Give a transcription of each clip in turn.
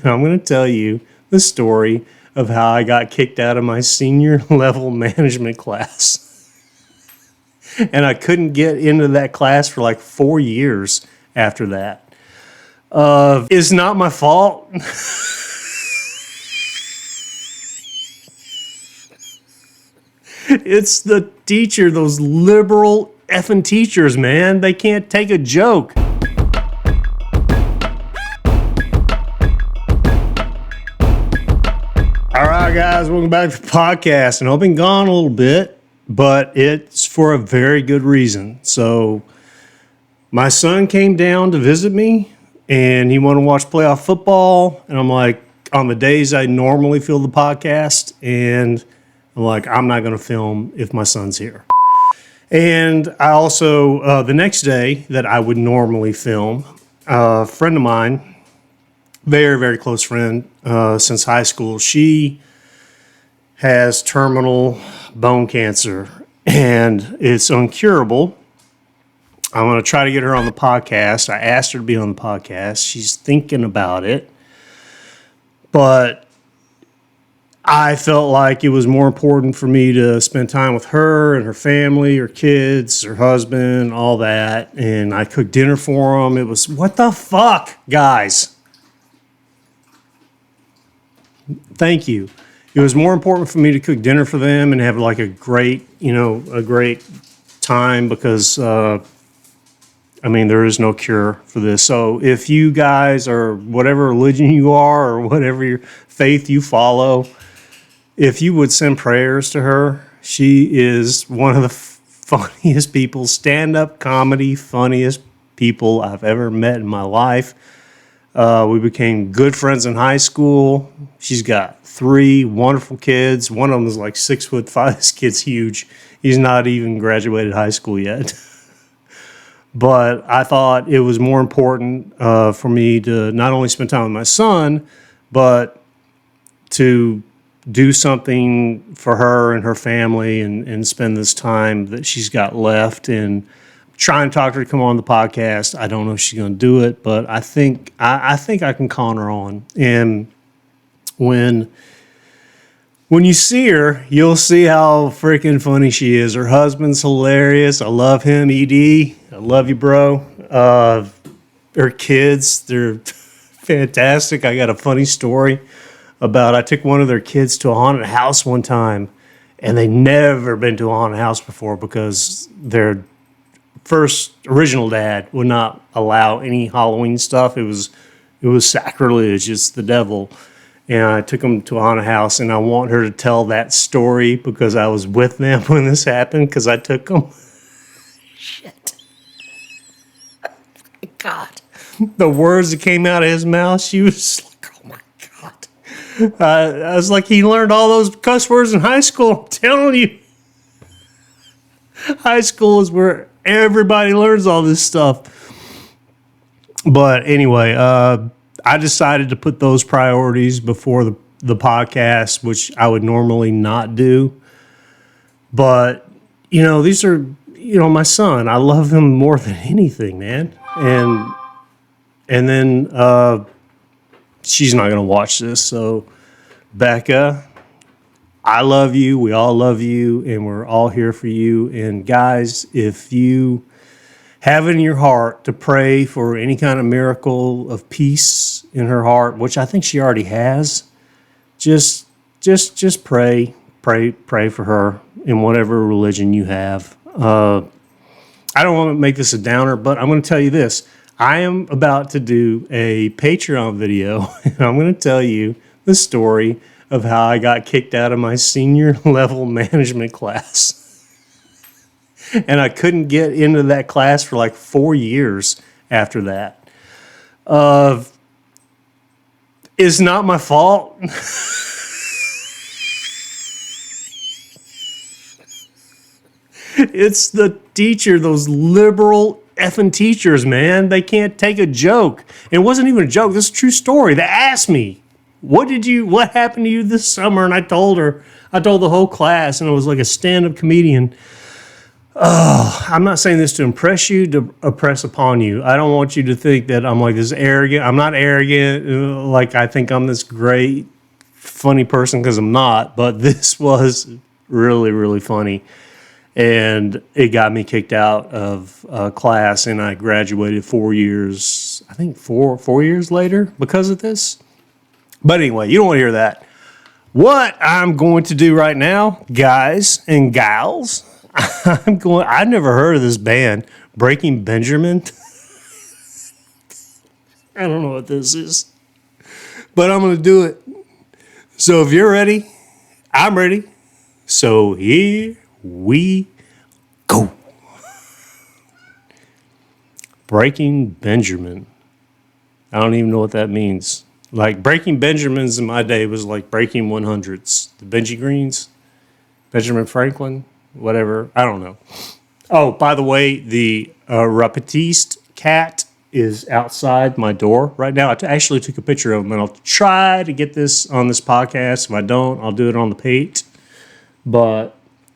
I'm going to tell you the story of how I got kicked out of my senior level management class. And I couldn't get into that class for like 4 years after that. It's not my fault. It's the teacher, those liberal effing teachers, man. They can't take a joke. All right, guys, welcome back to the podcast. And I've been gone a little bit, but it's for a very good reason. So my son came down to visit me, and he wanted to watch playoff football. And I'm like, on the days I normally film the podcast, and I'm like, I'm not going to film if my son's here. And I also, the next day that I would normally film, a friend of mine, very, very close friend since high school, she has terminal bone cancer, and it's incurable. I'm going to try to get her on the podcast. I asked her to be on the podcast. She's thinking about it. But I felt like it was more important for me to spend time with her and her family, her kids, her husband, all that. And I cooked dinner for them. It was, what the fuck, guys? Thank you. It was more important for me to cook dinner for them and have like a great time because, there is no cure for this. So if you guys are whatever religion you are or whatever your faith you follow, if you would send prayers to her, she is one of the funniest people, stand-up comedy, funniest people I've ever met in my life. We became good friends in high school. She's got 3 wonderful kids. One of them is like 6'5". This kid's huge. He's not even graduated high school yet. But I thought it was more important for me to not only spend time with my son, but to do something for her and her family and spend this time that she's got left. And trying to talk to her to come on the podcast. I don't know if she's going to do it, but I think I can con her on. And when you see her, you'll see how freaking funny she is. Her husband's hilarious. I love him, ED. I love you, bro. Her kids, they're fantastic. I got a funny story about I took one of their kids to a haunted house one time, and they'd never been to a haunted house before because their first original dad would not allow any Halloween stuff. It was sacrilege. It's the devil. And I took them to a haunted house, and I want her to tell that story because I was with them when this happened because I took them. Shit. God. The words that came out of his mouth, she was like, oh my God. I was like, he learned all those cuss words in high school. I'm telling you. High school is where everybody learns all this stuff. But anyway, I decided to put those priorities before the podcast, which I would normally not do. But, these are, my son. I love him more than anything, man. And then she's not going to watch this. So, Becca, I love you. We all love you. And we're all here for you. And guys, if you have it in your heart to pray for any kind of miracle of peace in her heart, which I think she already has, just pray for her in whatever religion you have. I don't want to make this a downer, but I'm going to tell you this. I am about to do a Patreon video, and I'm going to tell you the story of how I got kicked out of my senior level management class. And I couldn't get into that class for like 4 years after that. It's not my fault. It's the teacher, those liberal effing teachers, man. They can't take a joke. And it wasn't even a joke. This is a true story. They asked me, what happened to you this summer? And I told the whole class, and it was like a stand-up comedian. I'm not saying this to impress you, to oppress upon you. I don't want you to think that I'm like this arrogant. I'm not arrogant, like I think I'm this great, funny person, because I'm not. But this was really, really funny. And it got me kicked out of class, and I graduated 4 years, I think 4 years later because of this. But anyway, you don't want to hear that. What I'm going to do right now, guys and gals, I've never heard of this band, Breaking Benjamin. I don't know what this is, but I'm going to do it. So if you're ready, I'm ready. So here we go. Breaking Benjamin. I don't even know what that means. Like breaking Benjamins in my day was like breaking 100s. The Benji Greens, Benjamin Franklin, whatever. I don't know. Oh, by the way, the Rapetiste cat is outside my door right now. Actually took a picture of him, and I'll try to get this on this podcast. If I don't, I'll do it on the page. But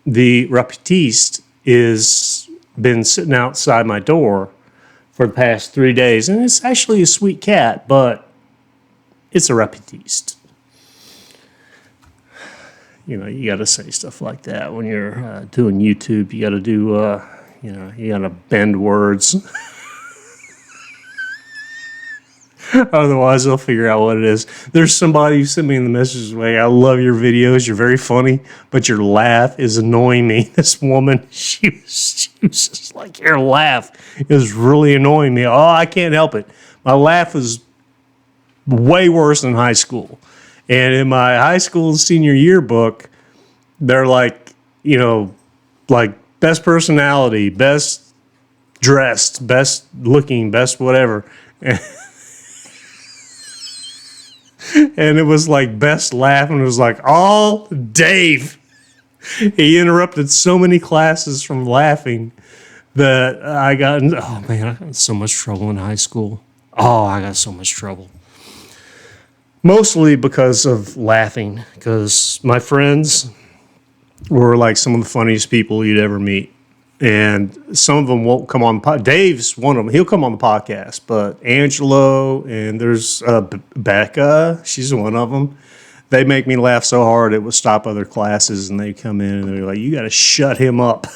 the Rapetiste is been sitting outside my door for the past 3 days, and it's actually a sweet cat, but it's a Rapetiste. You know, you got to say stuff like that when you're doing YouTube. You got to do, you got to bend words. Otherwise, they'll figure out what it is. There's somebody who sent me in the messages way, I love your videos. You're very funny, but your laugh is annoying me. This woman, she was just like, your laugh is really annoying me. Oh, I can't help it. My laugh is way worse than high school. And in my high school senior yearbook, they're like, like best personality, best dressed, best looking, best whatever. And it was like best laugh, and it was like, oh, Dave. He interrupted so many classes from laughing that I got in so much trouble in high school. Oh, I got so much trouble. Mostly because of laughing, because my friends were like some of the funniest people you'd ever meet. And some of them won't come on. Dave's one of them. He'll come on the podcast. But Angelo and there's Becca. She's one of them. They make me laugh so hard it would stop other classes. And they come in and they're like, you got to shut him up.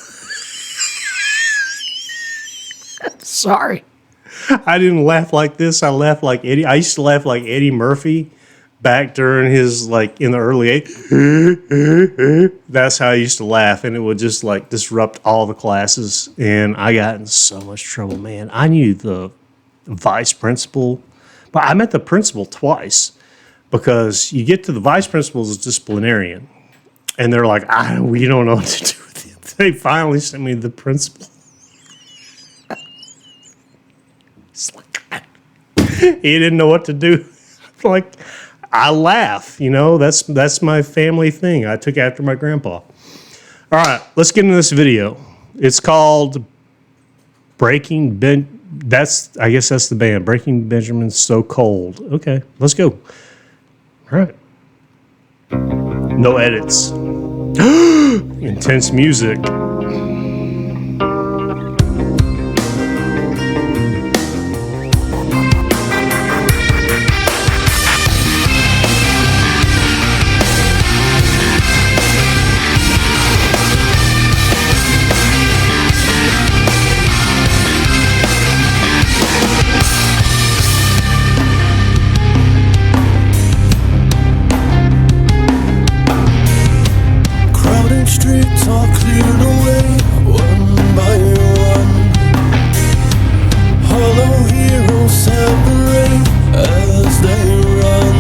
Sorry. I didn't laugh like this. I laughed like Eddie. I used to laugh like Eddie Murphy back during his, like, in the early 80s. That's how I used to laugh, and it would just, like, disrupt all the classes, and I got in so much trouble, man. I knew the vice principal, but I met the principal twice, because you get to the vice principal as a disciplinarian, and they're like, we don't know what to do with him. They finally sent me the principal. It's like, he didn't know what to do. Like, I laugh, that's my family thing. I took after my grandpa. All right, let's get into this video. It's called Breaking Ben. I guess that's the band. Breaking Benjamin's So Cold. Okay, let's go. All right. No edits. Intense music. Streets are cleared away, one by one. Hollow heroes separate as they run.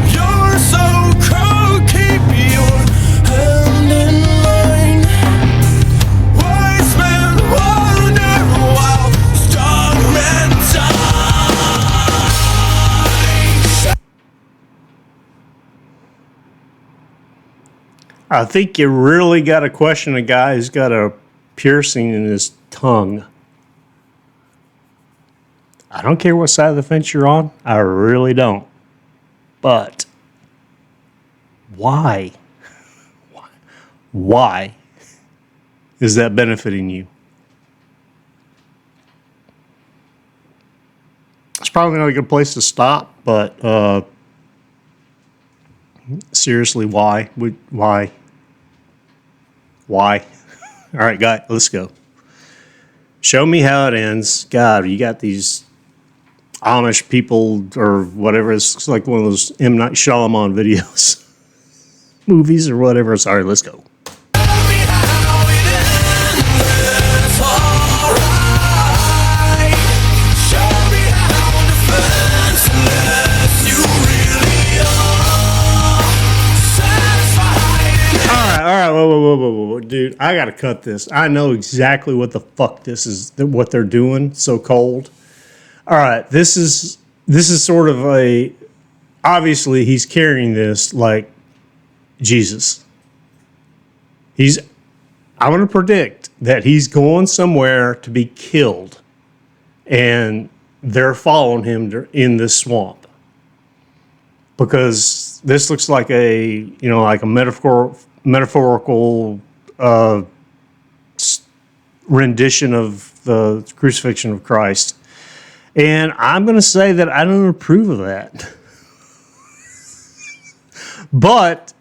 You're so cold, keep your hand in mine. Wise men wonder while strong men die. I think you really got to question a guy who's got a piercing in his tongue. I don't care what side of the fence you're on. I really don't. But why? Why Is that benefiting you? It's probably not a good place to stop, but seriously, why? Why? All right, guy, let's go. Show me how it ends. God, you got these Amish people or whatever. It's like one of those M. Night Shyamalan videos, movies or whatever. Sorry, let's go. All right, whoa, dude! I gotta cut this. I know exactly what the fuck this is. What they're doing. So cold. All right, this is sort of a. Obviously, he's carrying this like Jesus. I'm going to predict that he's going somewhere to be killed, and they're following him in this swamp because this looks like like a metaphorical rendition of the crucifixion of Christ. And I'm going to say that I don't approve of that. But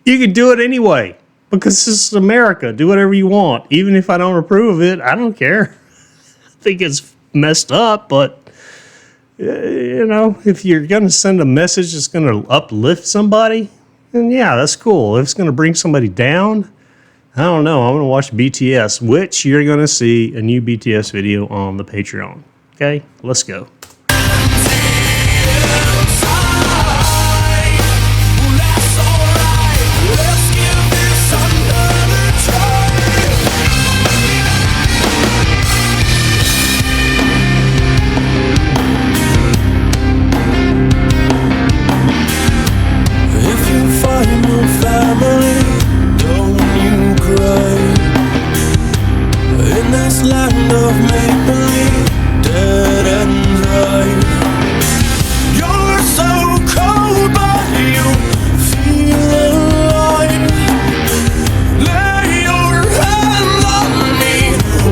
you can do it anyway because this is America. Do whatever you want. Even if I don't approve of it, I don't care. I think it's messed up, but if you're going to send a message that's going to uplift somebody, then yeah, that's cool. If it's going to bring somebody down, I don't know. I'm going to watch BTS, which you're going to see a new BTS video on the Patreon. Okay, let's go. Land of make-believe, dead and alive. You're so cold, but you feel alive. Lay your hand on me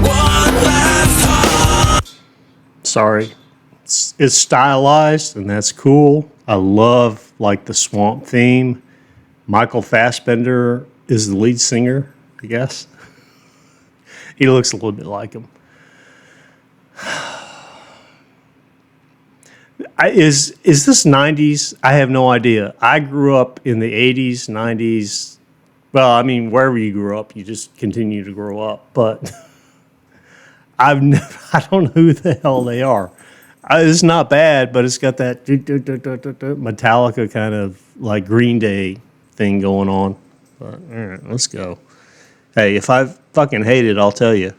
one last time. Sorry, it's stylized and that's cool. I love like the swamp theme. Michael Fassbender is the lead singer, I guess. He looks a little bit like him. Is this 90s? I have no idea. I grew up in the 80s, 90s. Well, I mean, wherever you grew up, you just continue to grow up. But I don't know who the hell they are. It's not bad, but it's got that Metallica kind of like Green Day thing going on. But all right, let's go. Hey, if I fucking hate it, I'll tell you.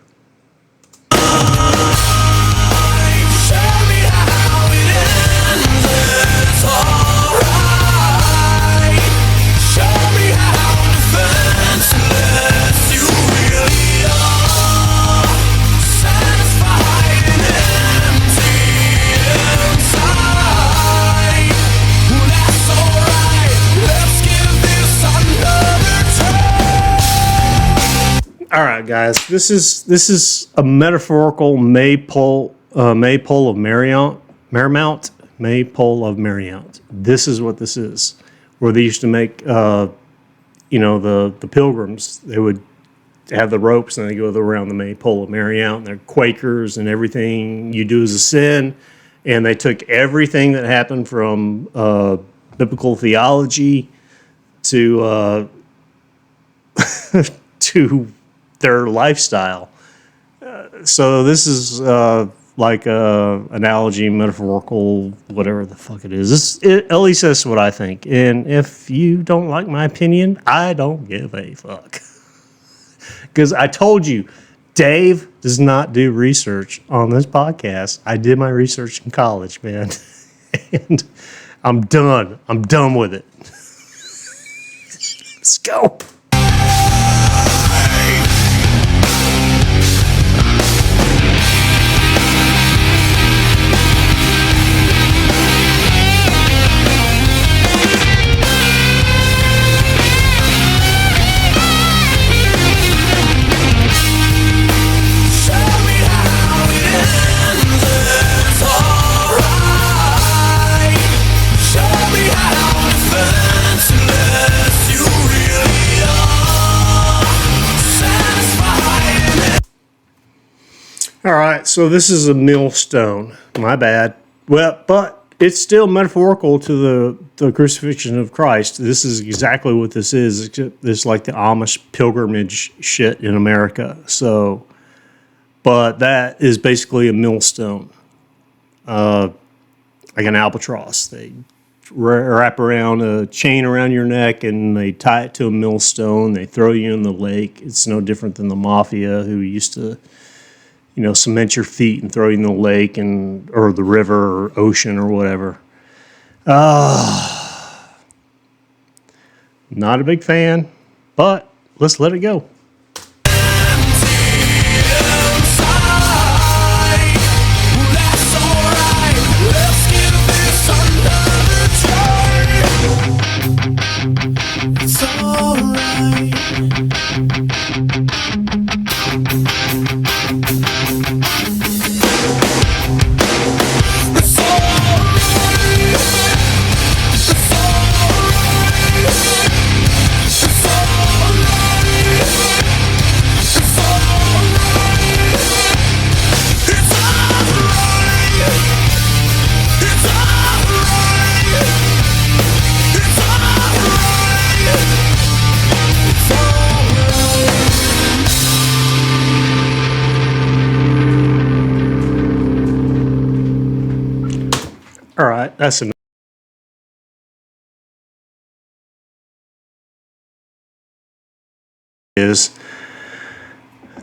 All right, guys. This is a metaphorical maypole of Marymount. Maypole of Marymount. This is what this is. Where they used to make, the pilgrims. They would have the ropes and they go around the Maypole of Marymount. And they're Quakers and everything you do is a sin. And they took everything that happened from biblical theology to to their lifestyle. So this is like a analogy, metaphorical, whatever the fuck it is. At least that's what I think. And if you don't like my opinion, I don't give a fuck. Because I told you, Dave does not do research on this podcast. I did my research in college, man. And I'm done. I'm done with it. Let's go. All right, so this is a millstone. My bad. Well, but it's still metaphorical to the crucifixion of Christ. This is exactly what this is. It's like the Amish pilgrimage shit in America. So, but that is basically a millstone, like an albatross. They wrap around a chain around your neck and they tie it to a millstone. They throw you in the lake. It's no different than the mafia who used to, cement your feet and throw you in the lake or the river or ocean or whatever. Not a big fan, but let's let it go. It's alright. All right, that's enough.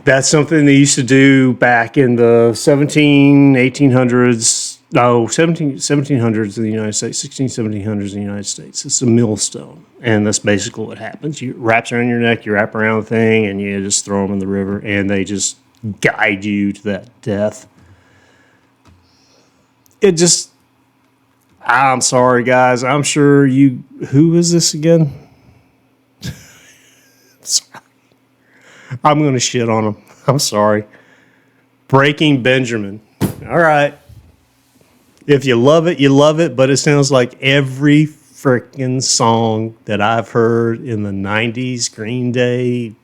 That's something they used to do back in the 1800s. No, 1700s in the United States, 1700s in the United States. It's a millstone. And that's basically what happens. You wraps around your neck, you wrap around the thing, and you just throw them in the river, and they just guide you to that death. I'm sorry, guys. I'm sure who is this again? Sorry. I'm going to shit on him. I'm sorry. Breaking Benjamin. All right. If you love it, you love it, but it sounds like every freaking song that I've heard in the 90s, Green Day,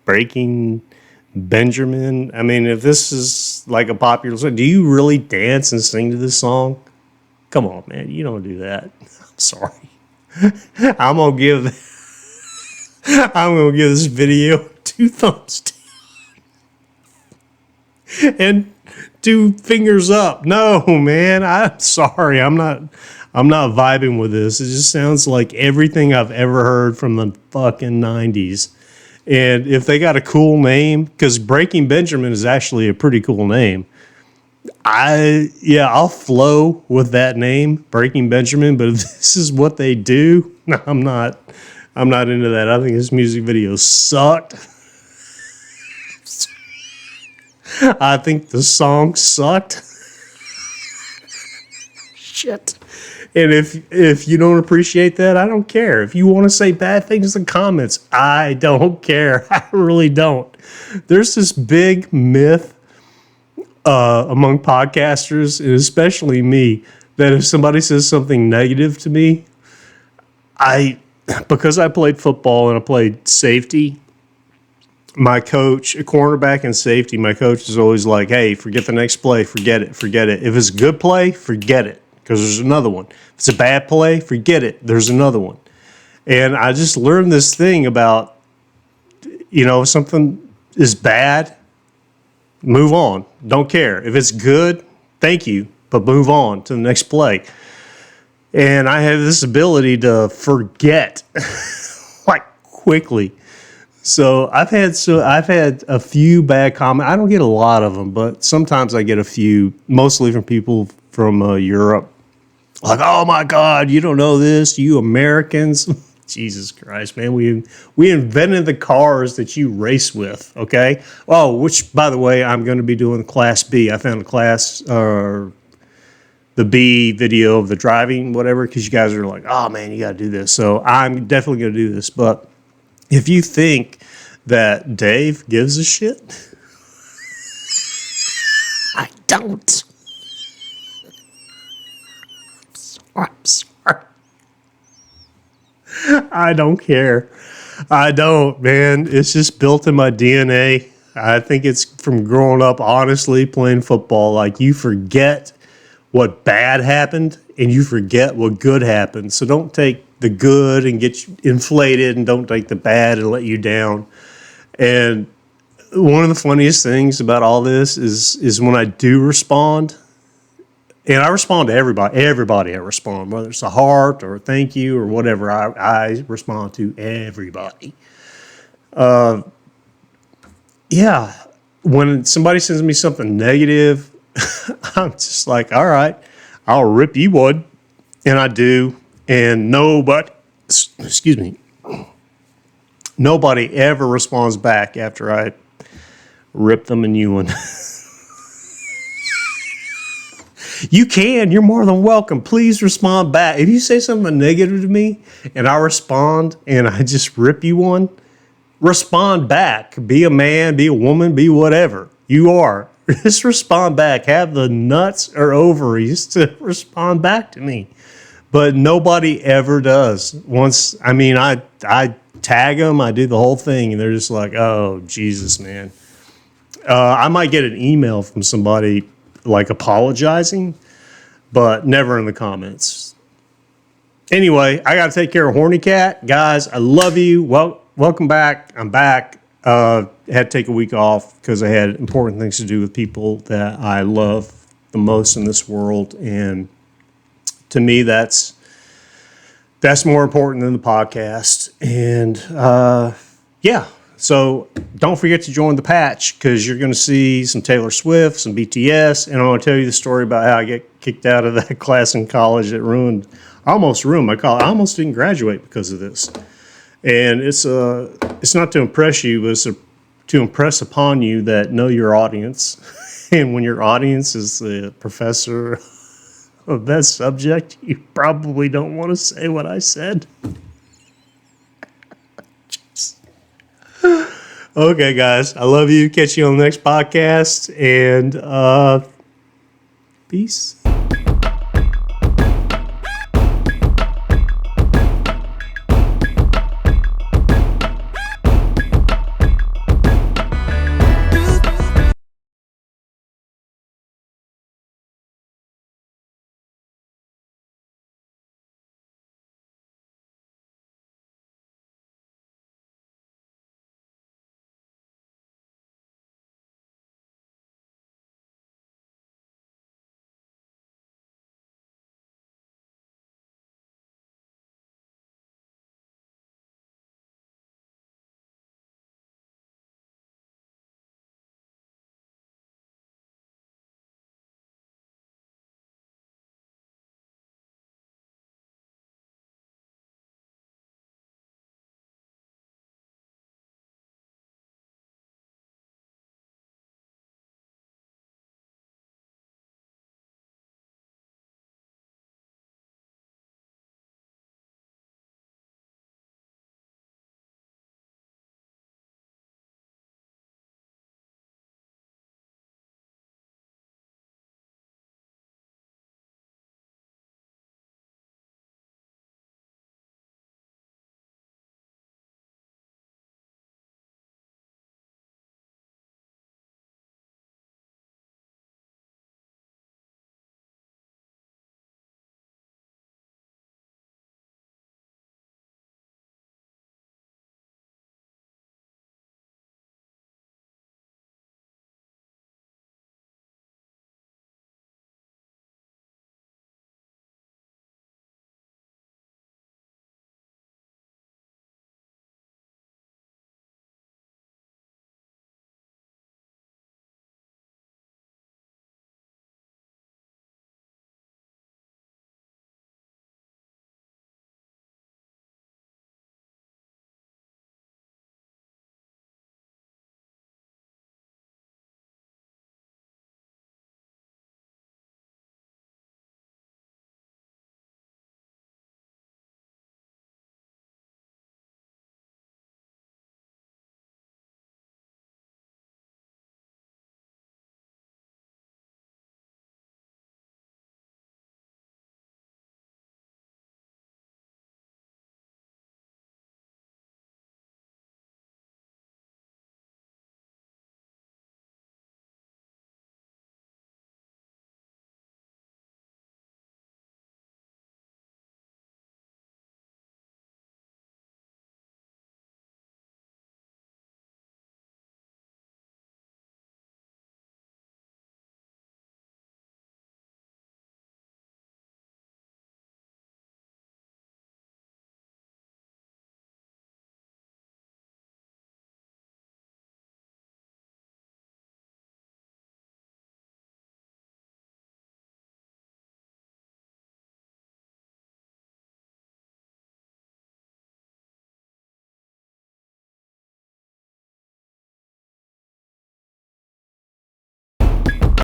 Breaking Benjamin. I mean, if this is like a popular song, do you really dance and sing to this song? Come on, man. You don't do that. I'm sorry. I'm going to give this video 2 thumbs down and 2 fingers up. No, man. I'm sorry. I'm not vibing with this. It just sounds like everything I've ever heard from the fucking 90s. And if they got a cool name, because Breaking Benjamin is actually a pretty cool name. I'll flow with that name, Breaking Benjamin, but if this is what they do, no, I'm not into that. I think this music video sucked. I think the song sucked. Shit. And if you don't appreciate that, I don't care. If you want to say bad things in the comments, I don't care. I really don't. There's this big myth among podcasters, and especially me, that if somebody says something negative to me, because I played football and I played safety, my coach, a cornerback and safety, my coach is always like, hey, forget the next play, forget it. If it's a good play, forget it, because there's another one. If it's a bad play, forget it, there's another one. And I just learned this thing about, if something is bad, move on. Don't care. If it's good, thank you, but move on to the next play. And I have this ability to forget like quickly. So I've had a few bad comments. I don't get a lot of them, but sometimes I get a few, mostly from people from Europe. Like, oh my God, you don't know this, you Americans. Jesus Christ, man, we invented the cars that you race with, okay? Oh, which, by the way, I'm going to be doing Class B. I found a class, the B video of the driving, whatever, because you guys are like, oh, man, you got to do this. So I'm definitely going to do this. But if you think that Dave gives a shit, I don't. I'm sorry. I don't care. I don't, man. It's just built in my DNA. I think it's from growing up, honestly, playing football. Like, you forget what bad happened and you forget what good happened. So don't take the good and get you inflated, and don't take the bad and let you down. And one of the funniest things about all this is when I do respond, and I respond to everybody I respond, whether it's a heart or a thank you or whatever, I respond to everybody. Yeah, when somebody sends me something negative, I'm just like, all right, I'll rip you one, and I do, and excuse me, nobody ever responds back after I rip them a new one. You can. You're more than welcome. Please respond back. If you say something negative to me and I respond and I just rip you one, respond back. Be a man, be a woman, be whatever you are. Just respond back. Have the nuts or ovaries to respond back to me. But nobody ever does. I tag them, I do the whole thing, and they're just like, oh, Jesus, man. I might get an email from somebody like apologizing, but never in the comments. Anyway, I got to take care of Horny Cat. Guys, I love you. Welcome back. I'm back. Had to take a week off because I had important things to do with people that I love the most in this world. And to me, that's more important than the podcast. And yeah, so don't forget to join the patch, because you're going to see some Taylor Swift, some BTS, and I want to tell you the story about how I get kicked out of that class in college that almost ruined my college. I almost didn't graduate because of this. And it's not to impress you, but it's to impress upon you that know your audience. And when your audience is the professor of that subject, you probably don't want to say what I said. Okay, guys, I love you. Catch you on the next podcast, and peace.